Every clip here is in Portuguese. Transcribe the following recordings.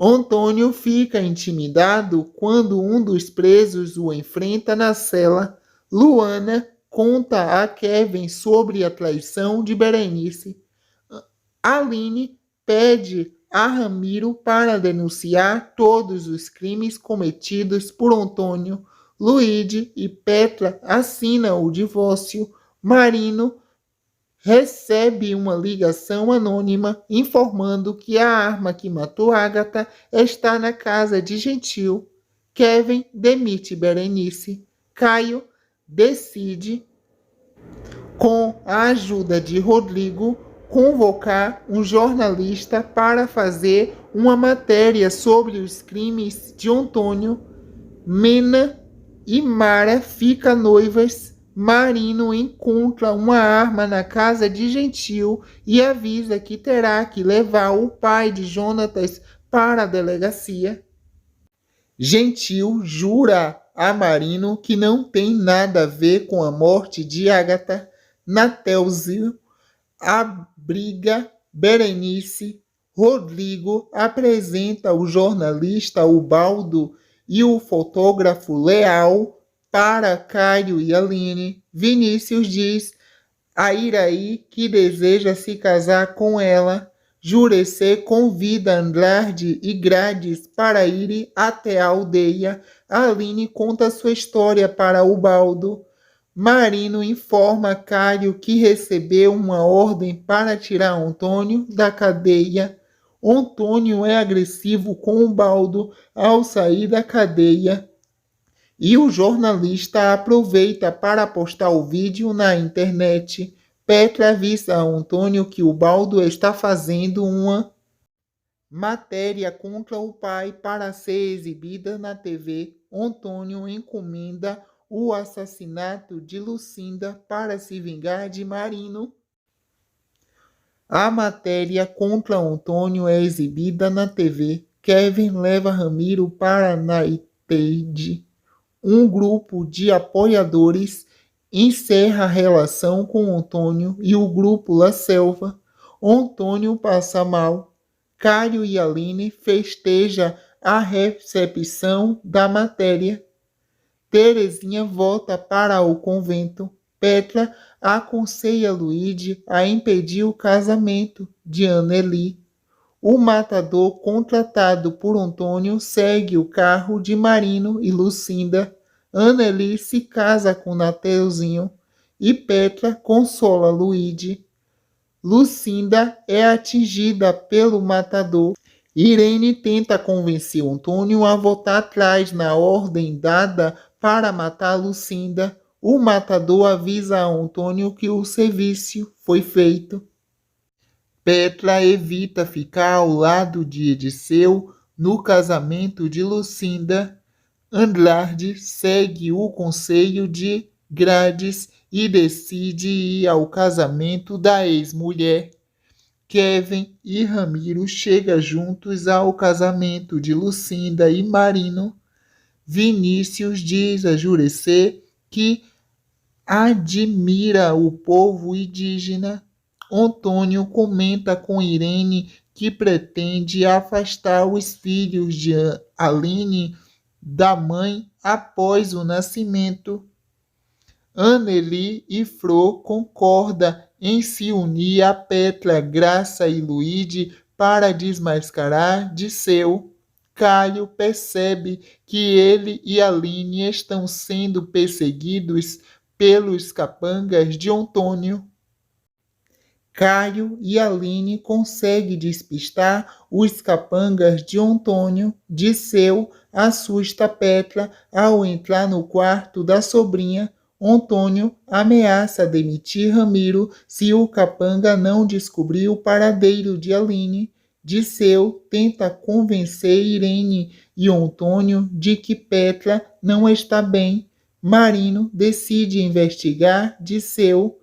Antônio fica intimidado quando um dos presos o enfrenta na cela. Luana conta a Kevin sobre a traição de Berenice. Aline pede a Ramiro para denunciar todos os crimes cometidos por Antônio. Luíde e Petra assinam o divórcio. Marino recebe uma ligação anônima informando que a arma que matou Agatha está na casa de Gentil. Kevin demite Berenice. Caio decide, com a ajuda de Rodrigo, convocar um jornalista para fazer uma matéria sobre os crimes de Antônio. Mena e Mara ficam noivas. Marino encontra uma arma na casa de Gentil e avisa que terá que levar o pai de Jonatas para a delegacia. Gentil jura a Marino que não tem nada a ver com a morte de Agatha. Natelzio abriga Berenice. Rodrigo apresenta o jornalista Ubaldo e o fotógrafo Leal para Caio e Aline. Vinícius diz a Iraí que deseja se casar com ela. Jurecê convida Andrade e Grades para irem até a aldeia. Aline conta sua história para Ubaldo. Marino informa Caio que recebeu uma ordem para tirar Antônio da cadeia. Antônio é agressivo com Ubaldo ao sair da cadeia e o jornalista aproveita para postar o vídeo na internet. Petra avisa a Antônio que Ubaldo está fazendo uma matéria contra o pai para ser exibida na TV. Antônio encomenda o assassinato de Lucinda para se vingar de Marino. A matéria contra Antônio é exibida na TV. Kevin leva Ramiro para Naiteide. Um grupo de apoiadores encerra a relação com Antônio e o grupo La Selva. Antônio passa mal. Caio e Aline festejam a recepção da matéria. Terezinha volta para o convento. Petra aconselha Luíde a impedir o casamento de Anneli. O matador contratado por Antônio segue o carro de Marino e Lucinda. Anneli se casa com Nateuzinho e Petra consola Luíde. Lucinda é atingida pelo matador. Irene tenta convencer Antônio a voltar atrás na ordem dada para matar Lucinda. O matador avisa a Antônio que o serviço foi feito. Petra evita ficar ao lado de Ediceu no casamento de Lucinda. Andrade segue o conselho de Grades e decide ir ao casamento da ex-mulher. Kevin e Ramiro chegam juntos ao casamento de Lucinda e Marino. Vinícius diz a Jurecê que admira o povo indígena. Antônio comenta com Irene que pretende afastar os filhos de Aline da mãe após o nascimento. Anneli e Fro concordam em se unir a Petra, Graça e Luíde para desmascarar Disseu. Caio percebe que ele e Aline estão sendo perseguidos pelos capangas de Antônio. Caio e Aline conseguem despistar os capangas de Antônio. Disseu assusta Petra ao entrar no quarto da sobrinha. Antônio ameaça demitir Ramiro se o capanga não descobrir o paradeiro de Aline. Disseu tenta convencer Irene e Antônio de que Petra não está bem. Marino decide investigar Disseu.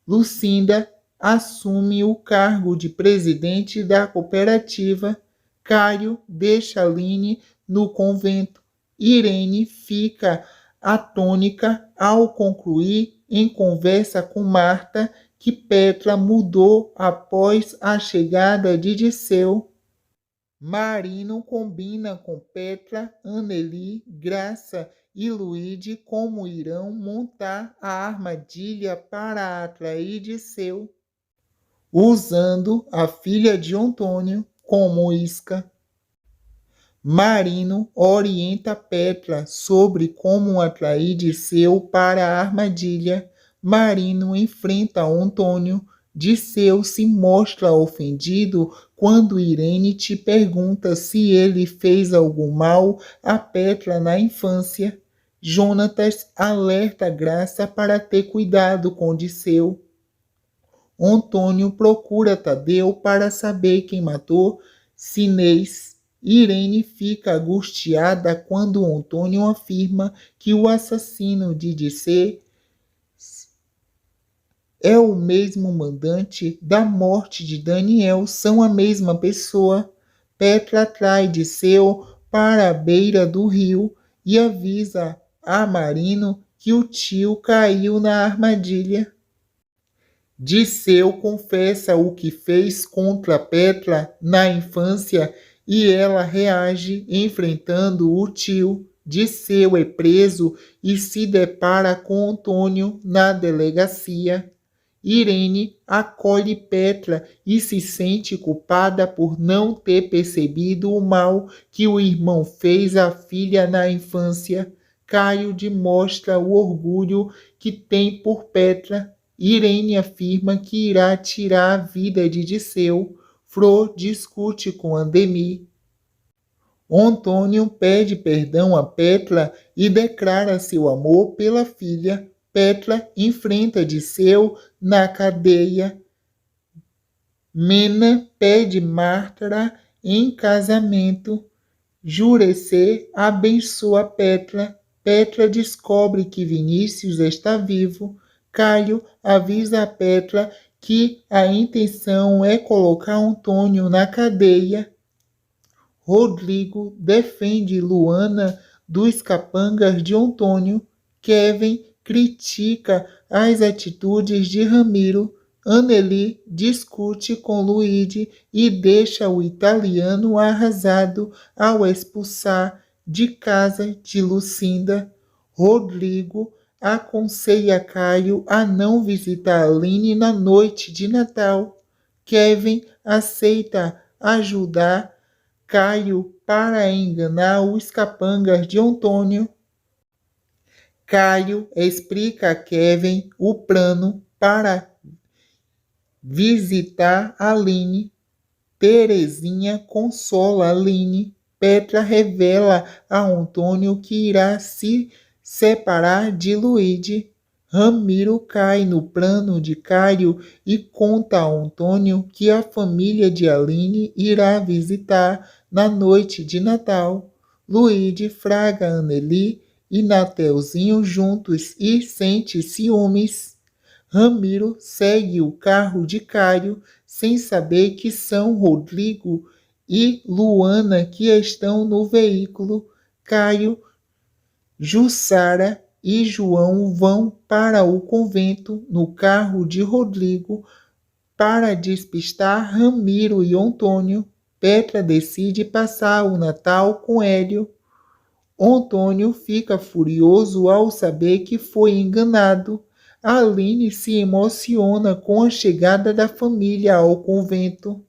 Lucinda assume o cargo de presidente da cooperativa. Caio deixa Aline no convento. Irene fica atônica ao concluir em conversa com Marta que Petra mudou após a chegada de Disseu. Marino combina com Petra, Anneli, Graça e Luíde como irão montar a armadilha para atrair Disseu, usando a filha de Antônio como isca. Marino orienta Petra sobre como atrair Disseu para a armadilha. Marino enfrenta Antônio. Disseu se mostra ofendido quando Irene te pergunta se ele fez algum mal a Petra na infância. Jonatas alerta Graça para ter cuidado com Disseu. Antônio procura Tadeu para saber quem matou Sinês. Irene fica angustiada quando Antônio afirma que o assassino de Disseu é o mesmo mandante da morte de Daniel, são a mesma pessoa. Petra atrai Disseu para a beira do rio e avisa a Marino que o tio caiu na armadilha. Disseu confessa o que fez contra Petra na infância e ela reage enfrentando o tio. Disseu é preso e se depara com Antônio na delegacia. Irene acolhe Petra e se sente culpada por não ter percebido o mal que o irmão fez à filha na infância. Caio demonstra o orgulho que tem por Petra. Irene afirma que irá tirar a vida de Disseu. Flor discute com Andemir. Antônio pede perdão a Petra e declara seu amor pela filha. Petra enfrenta Disseu na cadeia. Mena pede Marta em casamento. Jurecê abençoa Petra. Petra descobre que Vinícius está vivo. Caio avisa a Petra que a intenção é colocar Antônio na cadeia. Rodrigo defende Luana dos capangas de Antônio. Kevin critica as atitudes de Ramiro. Anneli discute com Luigi e deixa o italiano arrasado ao expulsar de casa de Lucinda. Rodrigo aconselha Caio a não visitar Aline na noite de Natal. Kevin aceita ajudar Caio para enganar os capangas de Antônio. Caio explica a Kevin o plano para visitar Aline. Terezinha consola Aline. Petra revela a Antônio que irá se separar de Luigi. Ramiro cai no plano de Caio e conta a Antônio que a família de Aline irá visitar na noite de Natal. Luigi fraga Anneli e Nateuzinho juntos e sente ciúmes. Ramiro segue o carro de Caio sem saber que são Rodrigo e Luana que estão no veículo. Caio, Jussara e João vão para o convento no carro de Rodrigo para despistar Ramiro e Antônio. Petra decide passar o Natal com Hélio. Antônio fica furioso ao saber que foi enganado. Aline se emociona com a chegada da família ao convento.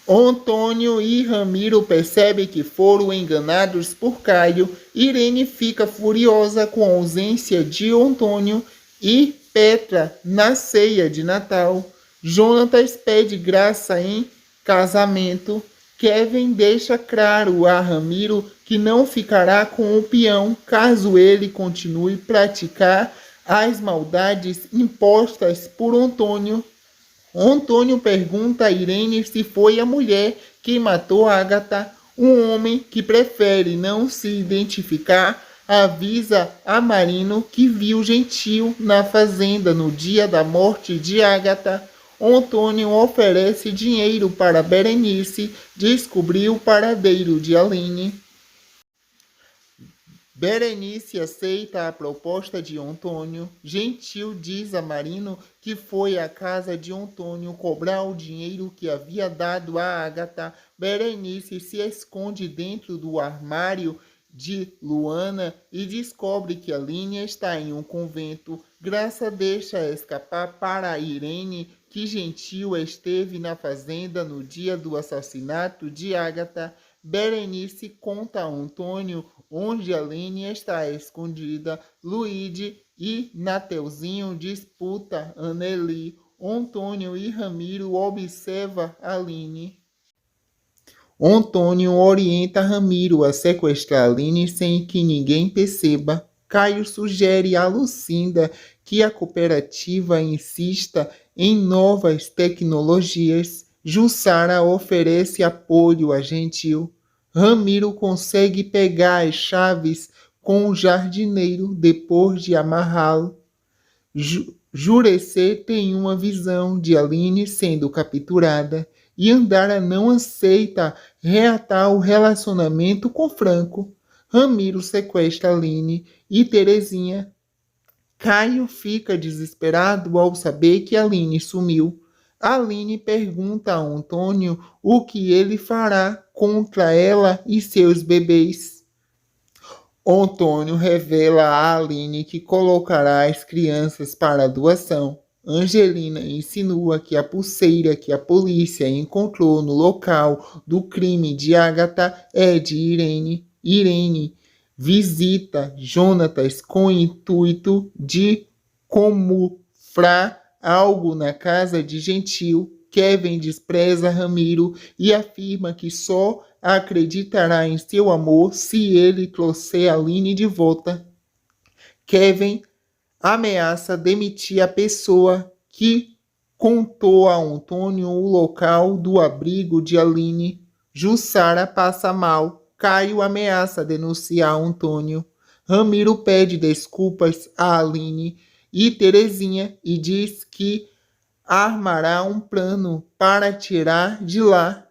Antônio e Ramiro percebem que foram enganados por Caio. Irene fica furiosa com a ausência de Antônio e Petra na ceia de Natal. Jonatas pede Graça em casamento. Kevin deixa claro a Ramiro que não ficará com o peão caso ele continue a praticar as maldades impostas por Antônio. Antônio pergunta a Irene se foi a mulher que matou Ágata. Um homem que prefere não se identificar avisa a Marino que viu Gentil na fazenda no dia da morte de Ágata. Antônio oferece dinheiro para Berenice descobrir o paradeiro de Aline. Berenice aceita a proposta de Antônio. Gentil diz a Marino que foi à casa de Antônio cobrar o dinheiro que havia dado a Ágata. Berenice se esconde dentro do armário de Luana e descobre que Aline está em um convento. Graça deixa escapar para Irene que Gentil esteve na fazenda no dia do assassinato de Ágata. Berenice conta a Antônio onde Aline está escondida. Luíde e Nateuzinho disputa Anneli. Antônio e Ramiro observam Aline. Antônio orienta Ramiro a sequestrar Aline sem que ninguém perceba. Caio sugere a Lucinda que a cooperativa insista em novas tecnologias. Jussara oferece apoio a Gentil. Ramiro consegue pegar as chaves com o jardineiro depois de amarrá-lo. Jurecê tem uma visão de Aline sendo capturada e Andara não aceita reatar o relacionamento com Franco. Ramiro sequestra Aline e Terezinha. Caio fica desesperado ao saber que Aline sumiu. Aline pergunta a Antônio o que ele fará contra ela e seus bebês. Antônio revela a Aline que colocará as crianças para doação. Angelina insinua que a pulseira que a polícia encontrou no local do crime de Ágata é de Irene. Irene visita Jonatas com o intuito de camuflar algo na casa de Gentil. Kevin despreza Ramiro e afirma que só acreditará em seu amor se ele trouxer Aline de volta. Kevin ameaça demitir a pessoa que contou a Antônio o local do abrigo de Aline. Jussara passa mal. Caio ameaça denunciar Antônio. Ramiro pede desculpas a Aline e Terezinha e diz que armará um plano para tirar de lá.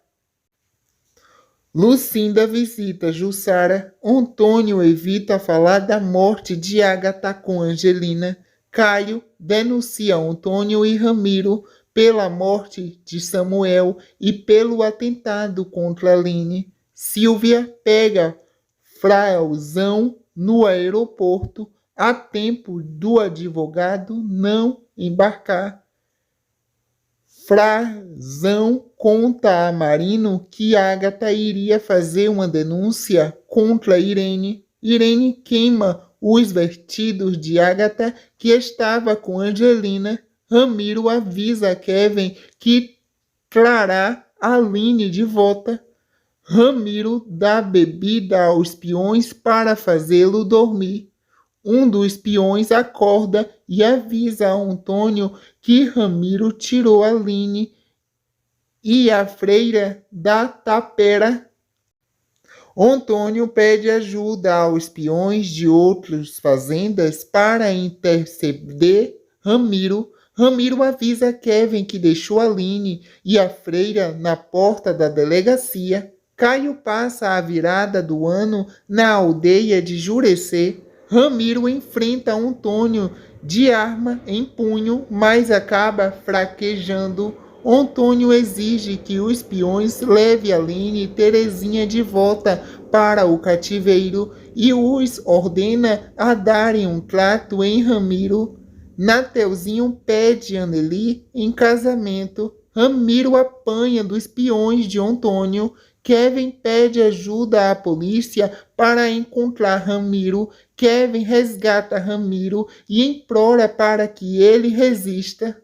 Lucinda visita Jussara. Antônio evita falar da morte de Ágata com Angelina. Caio denuncia Antônio e Ramiro pela morte de Samuel e pelo atentado contra Aline. Silvia pega Frauzão no aeroporto a tempo do advogado não embarcar. Frazão conta a Marino que Ágata iria fazer uma denúncia contra Irene. Irene queima os vestidos de Ágata que estava com Angelina. Ramiro avisa Kevin que trará Aline de volta. Ramiro dá bebida aos peões para fazê-lo dormir. Um dos peões acorda e avisa a Antônio que Ramiro tirou Aline e a freira da tapera. Antônio pede ajuda aos peões de outras fazendas para interceder Ramiro. Ramiro avisa Kevin que deixou Aline e a freira na porta da delegacia. Caio passa a virada do ano na aldeia de Jurecê. Ramiro enfrenta Antônio de arma em punho, mas acaba fraquejando. Antônio exige que os peões levem Aline e Terezinha de volta para o cativeiro e os ordena a darem um trato em Ramiro. Nateuzinho pede Anneli em casamento. Ramiro apanha dos peões de Antônio. Kevin pede ajuda à polícia para encontrar Ramiro. Kevin resgata Ramiro e implora para que ele resista.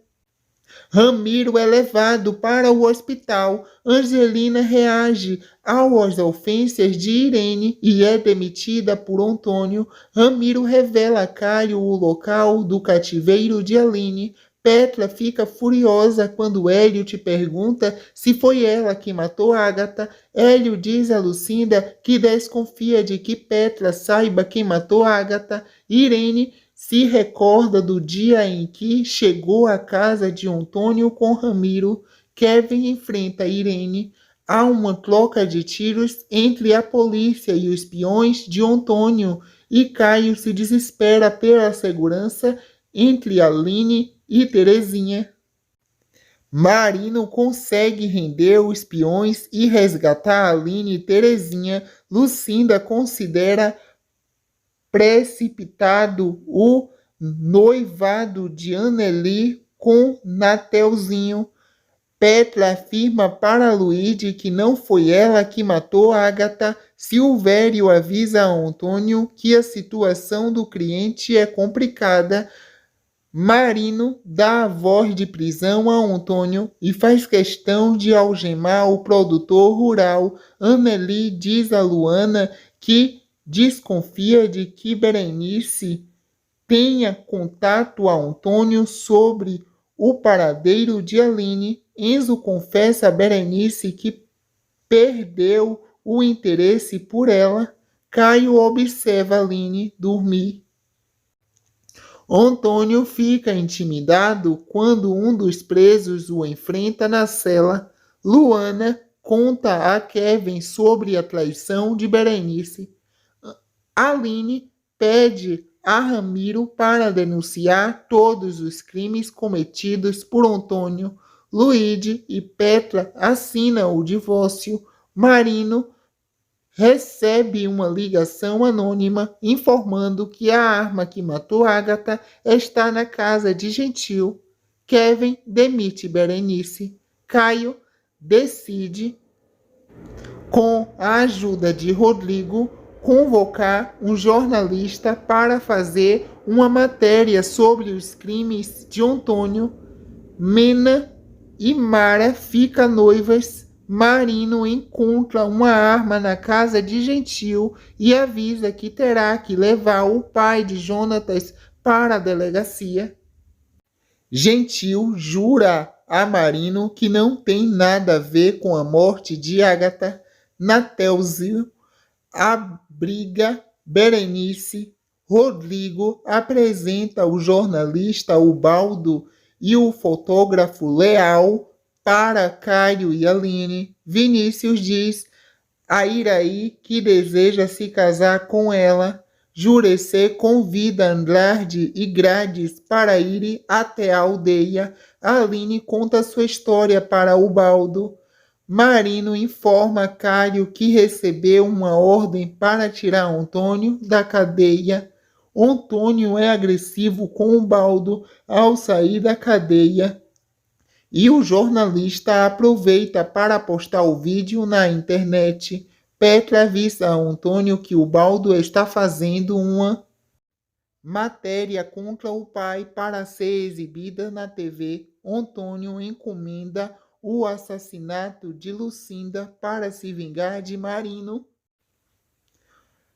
Ramiro é levado para o hospital. Angelina reage às ofensas de Irene e é demitida por Antônio. Ramiro revela a Caio o local do cativeiro de Aline. Petra fica furiosa quando Hélio te pergunta se foi ela que matou Ágata. Hélio diz a Lucinda que desconfia de que Petra saiba quem matou Ágata. Irene se recorda do dia em que chegou à casa de Antônio com Ramiro. Kevin enfrenta Irene. Há uma troca de tiros entre a polícia e os peões de Antônio e Caio se desespera pela segurança entre Aline e Terezinha. Marino consegue render os espiões e resgatar Aline e Terezinha. Lucinda considera precipitado o noivado de Anneli com Nateuzinho. Petra afirma para Luíde que não foi ela que matou Agatha. Silvério avisa a Antônio que a situação do cliente é complicada. Marino dá a voz de prisão a Antônio e faz questão de algemar o produtor rural. Anneli diz a Luana que desconfia de que Berenice tenha contato a Antônio sobre o paradeiro de Aline. Enzo confessa a Berenice que perdeu o interesse por ela. Caio observa Aline dormir. Antônio fica intimidado quando um dos presos o enfrenta na cela. Luana conta a Kevin sobre a traição de Berenice. Aline pede a Ramiro para denunciar todos os crimes cometidos por Antônio. Luíde e Petra assinam o divórcio. Marino recebe uma ligação anônima informando que a arma que matou Agatha está na casa de Gentil. Kevin demite Berenice. Caio decide, com a ajuda de Rodrigo, convocar um jornalista para fazer uma matéria sobre os crimes de Antônio. Mena e Mara ficam noivas. Marino encontra uma arma na casa de Gentil e avisa que terá que levar o pai de Jonatas para a delegacia. Gentil jura a Marino que não tem nada a ver com a morte de Agatha. Nateuzinho abriga Berenice. Rodrigo apresenta o jornalista Ubaldo e o fotógrafo Leal para Caio e Aline. Vinícius diz a Iraí que deseja se casar com ela. Jurecê convida Andrade e Grades para ir até a aldeia. Aline conta sua história para Ubaldo. Marino informa Caio que recebeu uma ordem para tirar Antônio da cadeia. Antônio é agressivo com Ubaldo ao sair da cadeia. E o jornalista aproveita para postar o vídeo na internet. Petra avisa a Antônio que Ubaldo está fazendo uma matéria contra o pai para ser exibida na TV. Antônio encomenda o assassinato de Lucinda para se vingar de Marino.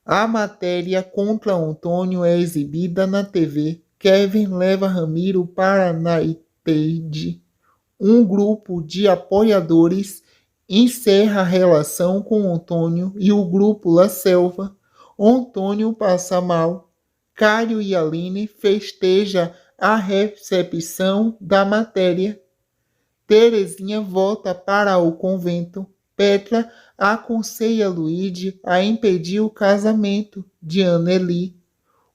A matéria contra Antônio é exibida na TV. Kevin leva Ramiro para a Nightade. Um grupo de apoiadores encerra a relação com Antônio e o grupo La Selva. Antônio passa mal. Caio e Aline festeja a recepção da matéria. Terezinha volta para o convento. Petra aconselha Luíde a impedir o casamento de Anneli.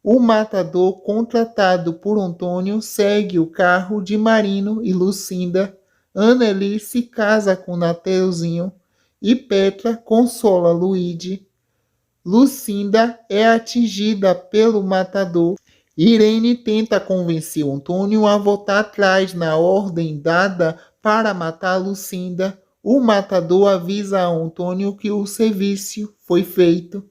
O matador contratado por Antônio segue o carro de Marino e Lucinda. Anneli se casa com Nateuzinho e Petra consola Luíde. Lucinda é atingida pelo matador. Irene tenta convencer Antônio a voltar atrás na ordem dada para matar Lucinda. O matador avisa a Antônio que o serviço foi feito.